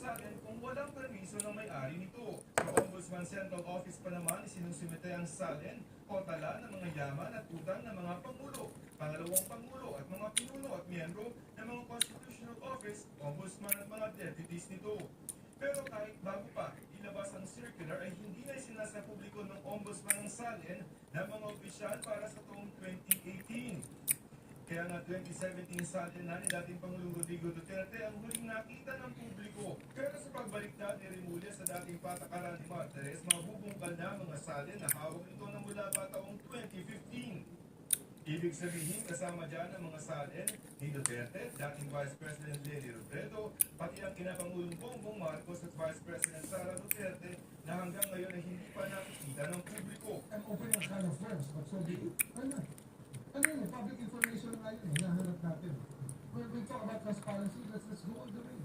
salin kung walang permiso ng may-ari nito. Sa Ombudsman Central Office pa naman, isinusimite ang salin o tala ng mga yaman at utang ng mga pangulo, pangalawang pangulo at mga pinuno at miyembro ng mga constitutional office, ombudsman at mga deputies nito. Pero kahit bago pa ilabas ang circular ay hindi na sinasapubliko ng ombudsman ng salin ng mga opisyal para sa taong 2018. Kaya nga 2017 salin na ni dating Pangulong Rodrigo Duterte ang huling nakita ng publiko. Pero sa pagbaliktad ni Remulla sa dating patakaran ni Martires, mabubungkal na mga salin na hawak nito na mula pa taong 2015. Ibig sabihin, kasama dyan ang mga salin ni Duterte, dating Vice President Leni Robredo, pati ang kinapangulong Bongbong Marcos at Vice President Sara Duterte na hanggang ngayon ay hindi pa nakikita ng publiko. I'm opening a can of worms, but so be it. Why not? Ano yun, public information nga yun, hinahanap natin. When we talk about transparency, let's go all the way.